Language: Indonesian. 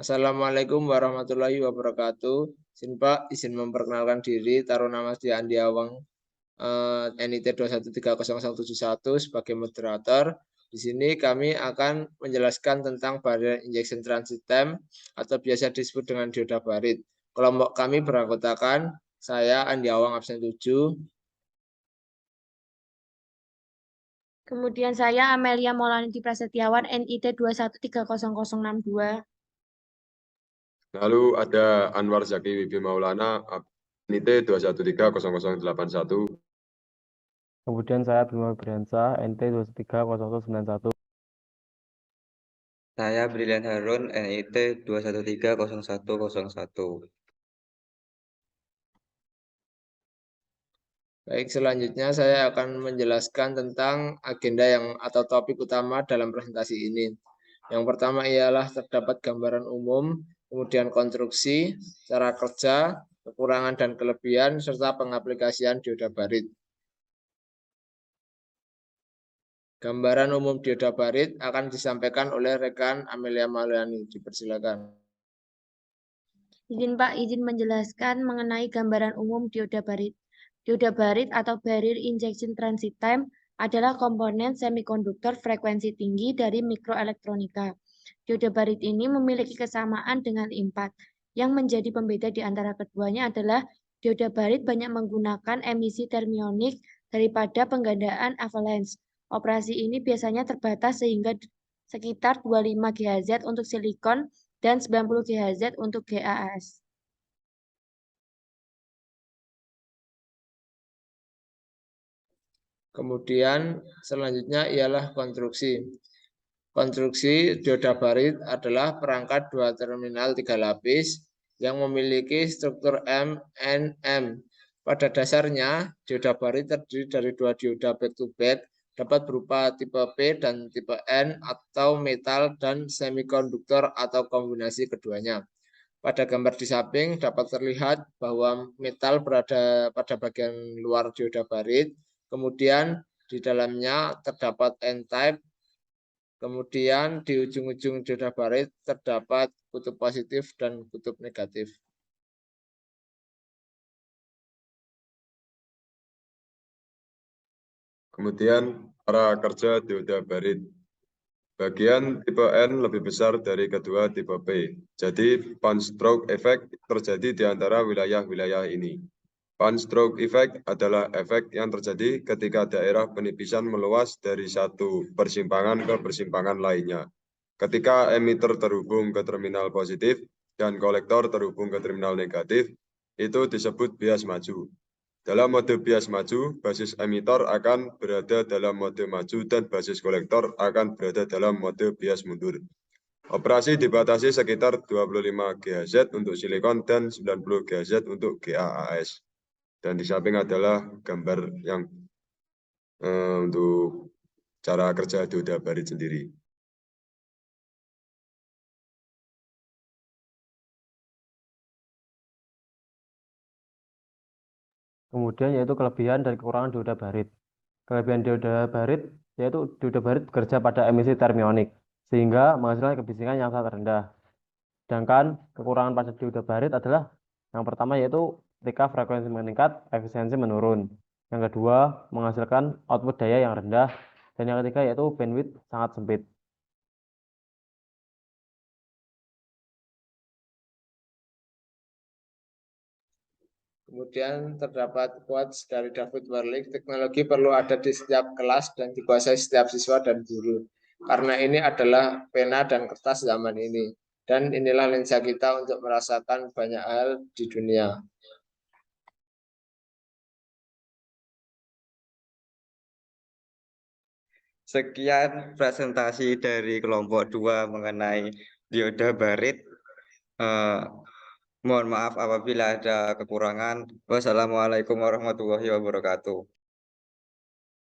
Assalamualaikum warahmatullahi wabarakatuh. Izin Pak, izin memperkenalkan diri, taruh nama saya Andi Awang, NIT 2130171 sebagai moderator. Di sini kami akan menjelaskan tentang barrier injection transit time atau biasa disebut dengan dioda barit. Kelompok kami beranggotakan saya Andi Awang absen 7. Kemudian saya Amelia Maulani Prasetyawan, NIT 2130062. Lalu ada Anwar Zaki Wibi Maulana, NIT 2130081. Kemudian saya Bima Briansa, NT 2130191. Saya Brilian Harun, NIT 2130101. Baik, selanjutnya saya akan menjelaskan tentang agenda atau topik utama dalam presentasi ini. Yang pertama ialah terdapat gambaran umum, kemudian konstruksi, cara kerja, kekurangan dan kelebihan, serta pengaplikasian dioda barit. Gambaran umum dioda barit akan disampaikan oleh rekan Amelia Maulani. Dipersilakan. Izin Pak, izin menjelaskan mengenai gambaran umum dioda barit. Dioda barit atau barrier injection transit time adalah komponen semikonduktor frekuensi tinggi dari mikroelektronika. Dioda barit ini memiliki kesamaan dengan IMPAT. Yang menjadi pembeda di antara keduanya adalah dioda barit banyak menggunakan emisi termionik daripada penggandaan avalanche. Operasi ini biasanya terbatas sehingga sekitar 25 GHz untuk silikon dan 90 GHz untuk GaAs. Kemudian selanjutnya ialah konstruksi. Konstruksi dioda barit adalah perangkat dua terminal 3 lapis yang memiliki struktur MNM. Pada dasarnya, dioda barit terdiri dari dua dioda back-to-back, dapat berupa tipe P dan tipe N atau metal dan semikonduktor atau kombinasi keduanya. Pada gambar di samping dapat terlihat bahwa metal berada pada bagian luar dioda barit, kemudian di dalamnya terdapat N-type. Kemudian di ujung-ujung dioda barit terdapat kutub positif dan kutub negatif. Kemudian cara kerja dioda barit. Bagian tipe N lebih besar dari kedua tipe P. Jadi punch stroke effect terjadi di antara wilayah-wilayah ini. Punch stroke effect adalah efek yang terjadi ketika daerah penipisan meluas dari satu persimpangan ke persimpangan lainnya. Ketika emitter terhubung ke terminal positif dan kolektor terhubung ke terminal negatif, itu disebut bias maju. Dalam mode bias maju, basis emitter akan berada dalam mode maju dan basis kolektor akan berada dalam mode bias mundur. Operasi dibatasi sekitar 25 GHz untuk silikon dan 90 GHz untuk GaAs. Dan di samping adalah gambar yang untuk cara kerja dioda barit sendiri. Kemudian yaitu kelebihan dan kekurangan dioda barit. Kelebihan dioda barit yaitu dioda barit bekerja pada emisi termionik sehingga menghasilkan kebisingan yang sangat rendah. Sedangkan kekurangan pada dioda barit adalah yang pertama yaitu ketika frekuensi meningkat, efisiensi menurun. Yang kedua, menghasilkan output daya yang rendah. Dan yang ketiga yaitu bandwidth sangat sempit. Kemudian terdapat quotes dari David Werlich, teknologi perlu ada di setiap kelas dan dikuasai setiap siswa dan guru. Karena ini adalah pena dan kertas zaman ini. Dan inilah lensa kita untuk merasakan banyak hal di dunia. Sekian presentasi dari kelompok 2 mengenai dioda barit. Mohon maaf apabila ada kekurangan. Wassalamualaikum warahmatullahi wabarakatuh.